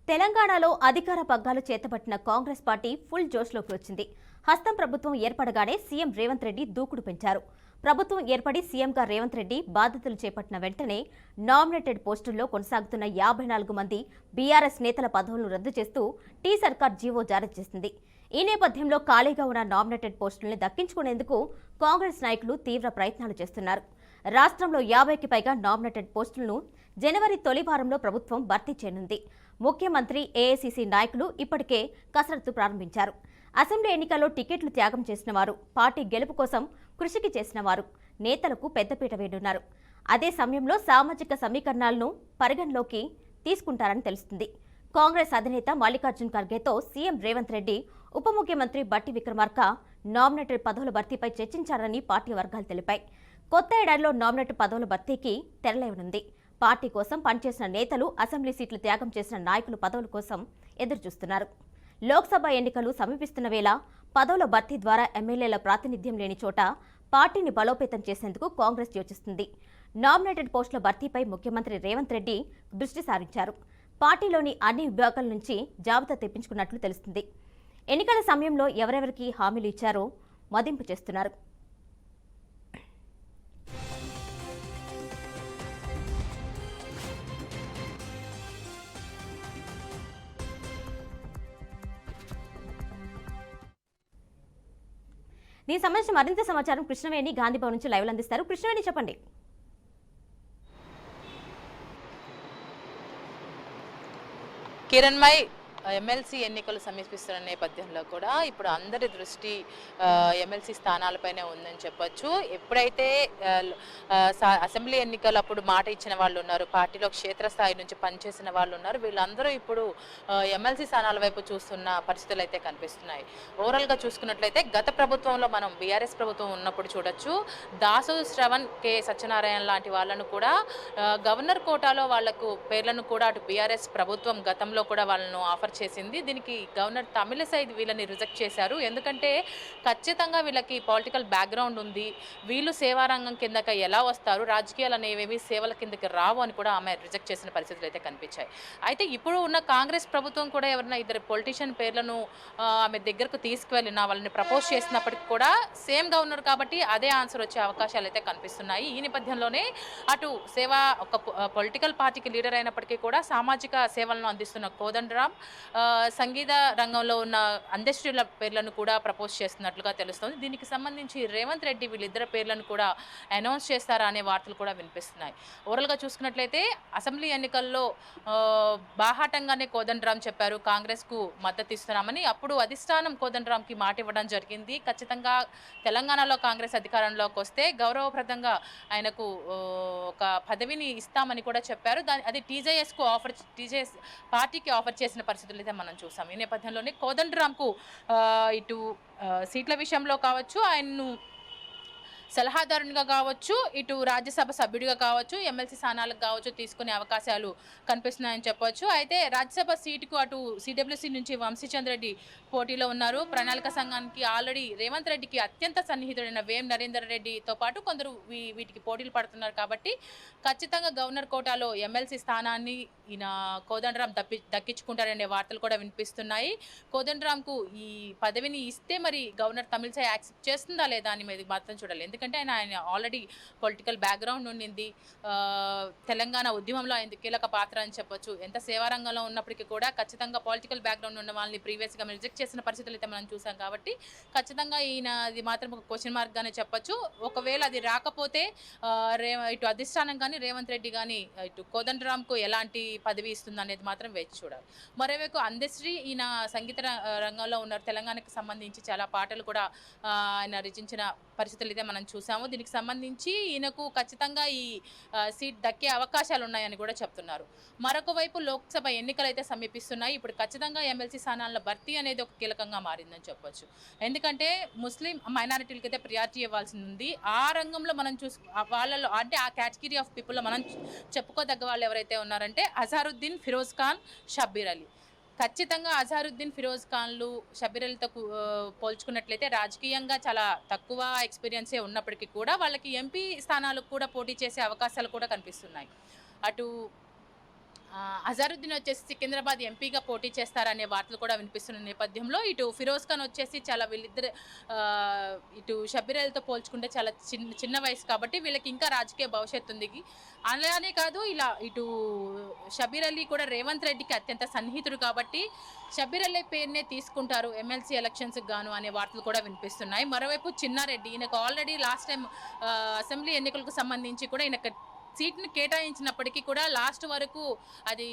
తెలంగాణలో అధికార పగ్గాలు చేతబట్టిన కాంగ్రెస్ పార్టీ ఫుల్ జోష్లోకి వచ్చింది. హస్తం ప్రభుత్వం ఏర్పడగానే సీఎం రేవంత్ రెడ్డి దూకుడు పెంచారు. ప్రభుత్వం ఏర్పడి సీఎంగా రేవంత్ రెడ్డి బాధ్యతలు చేపట్టిన వెంటనే నామినేటెడ్ పోస్టుల్లో కొనసాగుతున్న 54 మంది బీఆర్ఎస్ నేతల పదవులను రద్దు చేస్తూ టీ సర్కార్ జీవో జారీ చేసింది. ఈ నేపథ్యంలో ఖాళీగా ఉన్న నామినేటెడ్ పోస్టుల్ని దక్కించుకునేందుకు కాంగ్రెస్ నాయకులు తీవ్ర ప్రయత్నాలు చేస్తున్నారు. రాష్ట్రంలో 50కి పైగా నామినేటెడ్ పోస్టులను జనవరి తొలి వారంలో ప్రభుత్వం భర్తీ చేయనుంది. ముఖ్యమంత్రి, ఏఐసీసీ నాయకులు ఇప్పటికే కసరత్తు ప్రారంభించారు. అసెంబ్లీ ఎన్నికల్లో టికెట్లు త్యాగం చేసిన వారు, పార్టీ గెలుపు కోసం కృషికి చేసిన వారు నేతలకు పెద్దపీట వేయనున్నారు. అదే సమయంలో సామాజిక సమీకరణాలను పరిగణలోకి తీసుకుంటారని తెలుస్తుంది. కాంగ్రెస్ అధినేత మల్లికార్జున్ ఖర్గేతో సీఎం రేవంత్ రెడ్డి, ఉప ముఖ్యమంత్రి బట్టి విక్రమార్క నామినేటెడ్ పదవుల భర్తీపై చర్చించారని పార్టీ వర్గాలు తెలిపాయి. కొత్త ఏడాదిలో నామినేటెడ్ పదవుల భర్తీకి తెరలేవనుంది. పార్టీ కోసం పనిచేసిన నేతలు, అసెంబ్లీ సీట్లు త్యాగం చేసిన నాయకులు పదవుల కోసం ఎదురుచూస్తున్నారు. లోక్సభ ఎన్నికలు సమీపిస్తున్న వేళ పదవుల భర్తీ ద్వారా ఎమ్మెల్యేల ప్రాతినిధ్యం లేని చోట పార్టీని బలోపేతం చేసేందుకు కాంగ్రెస్ యోచిస్తుంది. నామినేటెడ్ పోస్టుల భర్తీపై ముఖ్యమంత్రి రేవంత్ రెడ్డి దృష్టి సారించారు. పార్టీలోని అన్ని విభాగాల నుంచి జాబితా తెప్పించుకున్నట్లు తెలుస్తుంది. ఎన్నికల సమయంలో ఎవరెవరికి హామీలు ఇచ్చారో మదింపు చేస్తున్నారు. దీనికి సంబంధించిన మరింత సమాచారం కృష్ణవేణి గాంధీభవన్ నుంచి లైవ్ అందిస్తారు. కృష్ణవేణి, చెప్పండి. కిరణ్మయ్, ఎమ్మెల్సీ ఎన్నికలు సమీపిస్తున్న నేపథ్యంలో కూడా ఇప్పుడు అందరి దృష్టి ఎమ్మెల్సీ స్థానాలపైనే ఉందని చెప్పొచ్చు. ఎప్పుడైతే అసెంబ్లీ ఎన్నికలు అప్పుడు మాట ఇచ్చిన వాళ్ళు ఉన్నారు, పార్టీలో క్షేత్రస్థాయి నుంచి పనిచేసిన వాళ్ళు ఉన్నారు, వీళ్ళందరూ ఇప్పుడు ఎమ్మెల్సీ స్థానాల వైపు చూస్తున్న పరిస్థితులు అయితే కనిపిస్తున్నాయి. ఓవరాల్గా చూసుకున్నట్లయితే గత ప్రభుత్వంలో మనం బీఆర్ఎస్ ప్రభుత్వం ఉన్నప్పుడు చూడొచ్చు, దాసు శ్రవణ్, కె సత్యనారాయణ లాంటి వాళ్ళను కూడా గవర్నర్ కోటాలో వాళ్లకు పేర్లను కూడా అటు బీఆర్ఎస్ ప్రభుత్వం గతంలో కూడా వాళ్ళను ఆఫర్ చేసింది. దీనికి గవర్నర్ తమిళసై వీళ్ళని రిజెక్ట్ చేశారు. ఎందుకంటే ఖచ్చితంగా వీళ్ళకి పొలిటికల్ బ్యాక్గ్రౌండ్ ఉంది, వీళ్ళు సేవారంగం కిందకి ఎలా వస్తారు, రాజకీయాలు అనేవి సేవల కిందకి రావు అని కూడా ఆమె రిజెక్ట్ చేసిన పరిస్థితులు అయితే కనిపించాయి. అయితే ఇప్పుడు ఉన్న కాంగ్రెస్ ప్రభుత్వం కూడా ఎవరైనా ఇద్దరు పొలిటీషియన్ పేర్లను ఆమె దగ్గరకు తీసుకువెళ్ళిన వాళ్ళని ప్రపోజ్ చేసినప్పటికీ కూడా సేమ్ గవర్నర్ కాబట్టి అదే ఆన్సర్ వచ్చే అవకాశాలు అయితే కనిపిస్తున్నాయి. ఈ నేపథ్యంలోనే అటు ఒక పొలిటికల్ పార్టీకి లీడర్ అయినప్పటికీ కూడా సామాజిక సేవలను అందిస్తున్న కోదండరాం, సంగీత రంగంలో ఉన్న అందశ్రీల పేర్లను కూడా ప్రపోజ్ చేస్తున్నట్లుగా తెలుస్తుంది. దీనికి సంబంధించి రేవంత్ రెడ్డి వీళ్ళిద్దరి పేర్లను కూడా అనౌన్స్ చేస్తారా అనే వార్తలు కూడా వినిపిస్తున్నాయి. ఓవరాల్గా చూసుకున్నట్లయితే అసెంబ్లీ ఎన్నికల్లో బాహాటంగానే కోదండరాం చెప్పారు కాంగ్రెస్కు మద్దతు ఇస్తున్నామని. అప్పుడు అధిష్టానం కోదండరాంకి మాట ఇవ్వడం జరిగింది. ఖచ్చితంగా తెలంగాణలో కాంగ్రెస్ అధికారంలోకి వస్తే గౌరవప్రదంగా ఆయనకు ఒక పదవిని ఇస్తామని కూడా చెప్పారు. అది టీజేఎస్ పార్టీకి ఆఫర్ చేసిన పరిస్థితులు అయితే మనం చూసాం. ఈ నేపథ్యంలోనే కోదండరాంకు ఇటు సీట్ల విషయంలో కావచ్చు, ఆయన్ను సలహాదారునిగా కావచ్చు, ఇటు రాజ్యసభ సభ్యుడిగా కావచ్చు, ఎమ్మెల్సీ స్థానాలకు కావచ్చు తీసుకునే అవకాశాలు కనిపిస్తున్నాయని చెప్పవచ్చు. అయితే రాజ్యసభ సీటుకు అటు సిడబ్ల్యూసీ నుంచి వంశీచంద్ర రెడ్డి పోటీలో ఉన్నారు. ప్రణాళిక సంఘానికి ఆల్రెడీ రేవంత్ రెడ్డికి అత్యంత సన్నిహితుడైన వేం నరేందర్ రెడ్డితో పాటు కొందరు వీటికి పోటీలు పడుతున్నారు. కాబట్టి ఖచ్చితంగా గవర్నర్ కోటాలో ఎమ్మెల్సీ స్థానాన్ని ఈయన కోదండరాం దక్కించుకుంటారనే వార్తలు కూడా వినిపిస్తున్నాయి. కోదండరాంకు ఈ పదవిని ఇస్తే మరి గవర్నర్ తమిళసై యాక్సెప్ట్ చేస్తుందా లేదా అని మీద మాత్రం చూడాలి. ఎందుకంటే ఆయన ఆల్రెడీ పొలిటికల్ బ్యాక్గ్రౌండ్ ఉండింది, తెలంగాణ ఉద్యమంలో ఆయన కీలక పాత్ర అని చెప్పొచ్చు. ఎంత సేవారంగంలో ఉన్నప్పటికీ కూడా ఖచ్చితంగా పొలిటికల్ బ్యాక్గ్రౌండ్ ఉన్న వాళ్ళని ప్రీవియస్గా రిజెక్ట్ చేసిన పరిస్థితులు అయితే మనం చూసాం. కాబట్టి ఖచ్చితంగా ఈయన అది మాత్రం ఒక క్వశ్చన్ మార్క్ గానే చెప్పొచ్చు. ఒకవేళ అది రాకపోతే ఇటు అధిష్టానం కానీ రేవంత్ రెడ్డి కానీ ఇటు కోదండరాంకు ఎలాంటి పదవి ఇస్తుంది అనేది మాత్రం వేచి చూడాలి. మరోవైపు అందశ్రీ ఈయన సంగీత రంగంలో ఉన్నారు. తెలంగాణకు సంబంధించి చాలా పాటలు కూడా ఆయన రచించిన పరిస్థితులు అయితే మనం చూసాము. దీనికి సంబంధించి ఈయనకు ఖచ్చితంగా ఈ సీట్ దక్కే అవకాశాలు ఉన్నాయని కూడా చెప్తున్నారు. మరొక వైపు లోక్సభ ఎన్నికలు అయితే సమీపిస్తున్నాయి. ఇప్పుడు ఖచ్చితంగా ఎమ్మెల్సీ స్థానాల భర్తీ అనేది ఒక కీలకంగా మారిందని చెప్పొచ్చు. ఎందుకంటే ముస్లిం మైనారిటీలకి అయితే ప్రియారిటీ ఇవ్వాల్సి ఉంది. ఆ రంగంలో మనం వాళ్ళలో అంటే ఆ కేటగిరీ ఆఫ్ పీపుల్లో మనం చెప్పుకోదగ్గ వాళ్ళు ఎవరైతే ఉన్నారంటే అజారుద్దీన్, ఫిరోజ్ ఖాన్, షబ్బీర్ అలీ. ఖచ్చితంగా అజారుద్దీన్, ఫిరోజ్ ఖాన్లు, షబ్బీర్ అలీతో పోల్చుకున్నట్లయితే రాజకీయంగా చాలా తక్కువ ఎక్స్పీరియన్సే ఉన్నప్పటికీ కూడా వాళ్ళకి ఎంపీ స్థానాలకు కూడా పోటీ చేసే అవకాశాలు కూడా కనిపిస్తున్నాయి. అటు అజారుద్దీన్ వచ్చేసి సికింద్రాబాద్ ఎంపీగా పోటీ చేస్తారనే వార్తలు కూడా వినిపిస్తున్న నేపథ్యంలో ఇటు ఫిరోజ్ ఖాన్ వచ్చేసి చాలా వీళ్ళిద్దరు ఇటు షబ్బీర్ అలీతో పోల్చుకుంటే చాలా చిన్న వయసు కాబట్టి వీళ్ళకి ఇంకా రాజకీయ భవిష్యత్తు ఉంది. అలానే కాదు ఇలా ఇటు షబ్బీర్ అలీ కూడా రేవంత్ రెడ్డికి అత్యంత సన్నిహితుడు కాబట్టి షబ్బీర్ అలీ పేరునే తీసుకుంటారు ఎమ్మెల్సీ ఎలక్షన్స్కి గాను అనే వార్తలు కూడా వినిపిస్తున్నాయి. మరోవైపు చిన్నారెడ్డి ఈయనకు ఆల్రెడీ లాస్ట్ టైం అసెంబ్లీ ఎన్నికలకు సంబంధించి కూడా ఈయనకు సీట్ని కేటాయించినప్పటికీ కూడా లాస్ట్ వరకు అది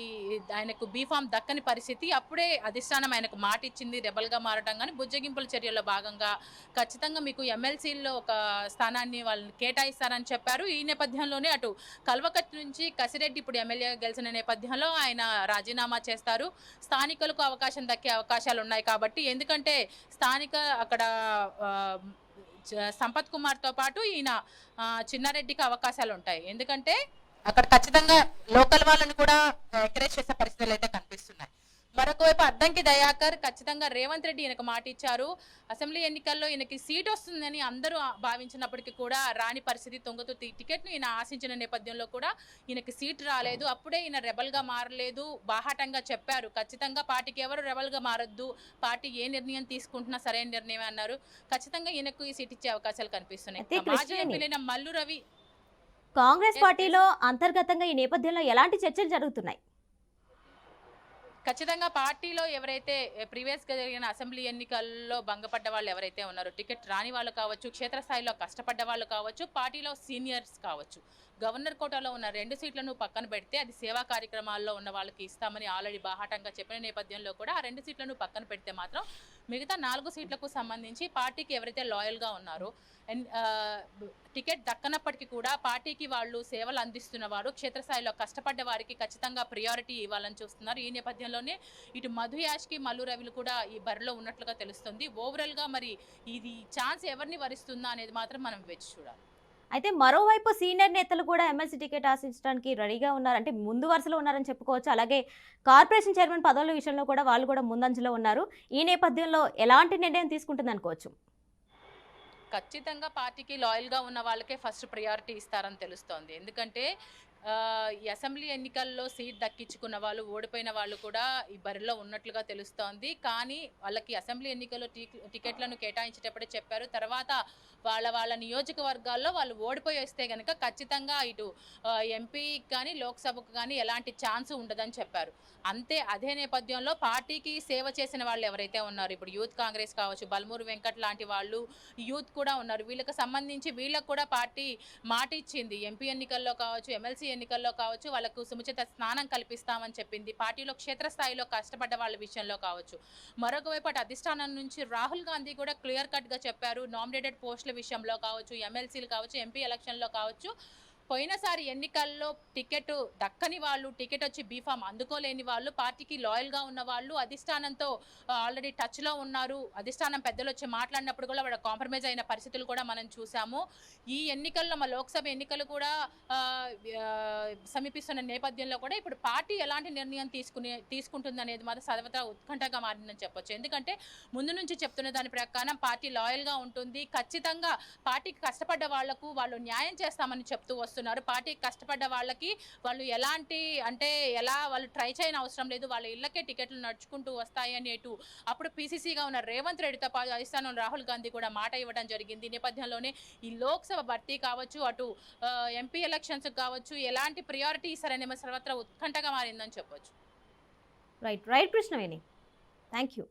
ఆయనకు బీఫామ్ దక్కని పరిస్థితి. అప్పుడే అధిష్టానం ఆయనకు మాట ఇచ్చింది రెబల్గా మారడం, కానీ బుజ్జగింపుల చర్యల్లో భాగంగా ఖచ్చితంగా మీకు ఎమ్మెల్సీల్లో ఒక స్థానాన్ని వాళ్ళని కేటాయిస్తారని చెప్పారు. ఈ నేపథ్యంలోనే అటు కల్వకట్టు నుంచి కసిరెడ్డి ఇప్పుడు ఎమ్మెల్యేగా గెలిచిన నేపథ్యంలో ఆయన రాజీనామా చేస్తారు. స్థానికులకు అవకాశం దక్కే అవకాశాలు ఉన్నాయి కాబట్టి, ఎందుకంటే స్థానిక అక్కడ సంపత్ కుమార్తో పాటు ఈయన చిన్నారెడ్డికి అవకాశాలు ఉంటాయి. ఎందుకంటే అక్కడ ఖచ్చితంగా లోకల్ వాళ్ళని కూడా ఎంకరేజ్ చేసే పరిస్థితులు అయితే కనిపిస్తున్నాయి. మరొక వైపు అద్దంకి దయాకర్ ఖచ్చితంగా రేవంత్ రెడ్డి ఈయనకు మాట ఇచ్చారు. అసెంబ్లీ ఎన్నికల్లో ఈయనకి సీట్ వస్తుందని అందరూ భావించినప్పటికీ కూడా రాని పరిస్థితి, తొంగతు టికెట్ను ఈయన ఆశించిన నేపథ్యంలో కూడా ఈయనకి సీట్ రాలేదు. అప్పుడే ఈయన రెబల్గా మారలేదు, బాహాటంగా చెప్పారు ఖచ్చితంగా పార్టీకి ఎవరు రెబల్గా మారొద్దు, పార్టీ ఏ నిర్ణయం తీసుకుంటున్నా సరైన నిర్ణయం అన్నారు. ఖచ్చితంగా ఈయనకు ఈ సీట్ ఇచ్చే అవకాశాలు కనిపిస్తున్నాయి. మాజీ ఎంపీలైన మల్లు రవి కాంగ్రెస్ పార్టీలో అంతర్గతంగా ఈ నేపథ్యంలో ఎలాంటి చర్చలు జరుగుతున్నాయి? ఖచ్చితంగా పార్టీలో ఎవరైతే ప్రీవియస్గా జరిగిన అసెంబ్లీ ఎన్నికల్లో భంగపడ్డ వాళ్ళు ఎవరైతే ఉన్నారో, టికెట్ రాని వాళ్ళు కావచ్చు, క్షేత్రస్థాయిలో కష్టపడ్డ వాళ్ళు కావచ్చు, పార్టీలో సీనియర్స్ కావచ్చు, గవర్నర్ కోటాలో ఉన్న 2 సీట్లను పక్కన పెడితే అది సేవా కార్యక్రమాల్లో ఉన్న వాళ్ళకి ఇస్తామని ఆల్రెడీ బాహాటంగా చెప్పిన నేపథ్యంలో కూడా ఆ 2 సీట్లను పక్కన పెడితే మాత్రం మిగతా 4 సీట్లకు సంబంధించి పార్టీకి ఎవరైతే లాయల్గా ఉన్నారో, టికెట్ దక్కనప్పటికీ కూడా పార్టీకి వాళ్ళు సేవలు అందిస్తున్న వారు, క్షేత్రస్థాయిలో కష్టపడ్డ వారికి ఖచ్చితంగా ప్రియారిటీ ఇవ్వాలని చూస్తున్నారు. ఈ నేపథ్యంలోనే ఇటు మధు యాష్కి, మల్లు రవిలు కూడా ఈ బరిలో ఉన్నట్లుగా తెలుస్తుంది. ఓవరాల్గా మరి ఇది ఛాన్స్ ఎవరిని వరిస్తుందా అనేది మాత్రం మనం వేచి చూడాలి. అయితే మరోవైపు సీనియర్ నేతలు కూడా ఎమ్మెల్సీ టికెట్ ఆశించడానికి రెడీగా ఉన్నారు, అంటే ముందు వరుసలో ఉన్నారని చెప్పుకోవచ్చు. అలాగే కార్పొరేషన్ చైర్మన్ పదవుల విషయంలో కూడా వాళ్ళు కూడా ముందంజలో ఉన్నారు. ఈ నేపథ్యంలో ఎలాంటి నిర్ణయం తీసుకుంటుంది అనుకోవచ్చు? ఖచ్చితంగా పార్టీకి లాయల్గా ఉన్న వాళ్ళకే ఫస్ట్ ప్రియారిటీ ఇస్తారని తెలుస్తోంది. ఎందుకంటే ఈ అసెంబ్లీ ఎన్నికల్లో సీట్ దక్కించుకున్న వాళ్ళు, ఓడిపోయిన వాళ్ళు కూడా ఈ బరిలో ఉన్నట్లుగా తెలుస్తోంది. కానీ వాళ్ళకి అసెంబ్లీ ఎన్నికల్లో టికెట్లను కేటాయించేటప్పుడే చెప్పారు, తర్వాత వాళ్ళ నియోజకవర్గాల్లో వాళ్ళు ఓడిపోయి వస్తే కనుక ఖచ్చితంగా ఇటు ఎంపీకి కానీ లోక్సభకు కానీ ఎలాంటి ఛాన్స్ ఉండదని చెప్పారు. అదే నేపథ్యంలో పార్టీకి సేవ చేసిన వాళ్ళు ఎవరైతే ఉన్నారు, ఇప్పుడు యూత్ కాంగ్రెస్ కావచ్చు, బల్మూరు వెంకట్ లాంటి వాళ్ళు యూత్ కూడా ఉన్నారు, వీళ్ళకి సంబంధించి వీళ్ళకు కూడా పార్టీ మాట ఇచ్చింది. ఎంపీ ఎన్నికల్లో కావచ్చు, ఎమ్మెల్సీ ఎన్నికల్లో కావచ్చు, వాళ్ళకు సముచిత స్నానం కల్పిస్తామని చెప్పింది. పార్టీలో క్షేత్రస్థాయిలో కష్టపడ్డ వాళ్ళ విషయంలో కావచ్చు. మరొక వైపు అటు అధిష్టానం నుంచి రాహుల్ గాంధీ కూడా క్లియర్ కట్గా చెప్పారు, నామినేటెడ్ పోస్టుల విషయంలో కావచ్చు, ఎమ్మెల్సీలు కావచ్చు, ఎంపీ ఎలక్షన్లో కావచ్చు, పోయినసారి ఎన్నికల్లో టికెట్ దక్కని వాళ్ళు, టికెట్ వచ్చి బీఫామ్ అందుకోలేని వాళ్ళు, పార్టీకి లాయల్గా ఉన్న వాళ్ళు అధిష్టానంతో ఆల్రెడీ టచ్లో ఉన్నారు. అధిష్టానం పెద్దలు వచ్చి మాట్లాడినప్పుడు కూడా వాళ్ళ కాంప్రమైజ్ అయిన పరిస్థితులు కూడా మనం చూసాము. ఈ ఎన్నికల్లో మా లోక్సభ ఎన్నికలు కూడా సమీపిస్తున్న నేపథ్యంలో కూడా ఇప్పుడు పార్టీ ఎలాంటి నిర్ణయం తీసుకుంటుంది అనేది మాత్రం సర్వత్రా ఉత్కంఠగా మారిందని చెప్పొచ్చు. ఎందుకంటే ముందు నుంచి చెప్తున్న దాని ప్రకారం పార్టీ లాయల్గా ఉంటుంది. ఖచ్చితంగా పార్టీకి కష్టపడ్డ వాళ్లకు వాళ్ళు న్యాయం చేస్తామని చెప్తూ వస్తున్నారు. పార్టీకి కష్టపడ్డ వాళ్ళకి వాళ్ళు ఎలాంటి వాళ్ళు ట్రై చేయని అవసరం లేదు, వాళ్ళ ఇళ్లకే టికెట్లు నడుచుకుంటూ వస్తాయి అనేటు అప్పుడు పీసీసీగా ఉన్న రేవంత్ రెడ్డితో పాటు అధిష్టానం రాహుల్ గాంధీ కూడా మాట ఇవ్వడం జరిగింది. నేపథ్యంలోనే ఈ లోక్సభ భర్తీ కావచ్చు, అటు ఎంపీ ఎలక్షన్స్ కావచ్చు, ఎలాంటి ప్రియారిటీ ఇస్తారనే సర్వత్రా ఉత్కంఠగా మారిందని చెప్పొచ్చు. Right Krishnaveni, thank you.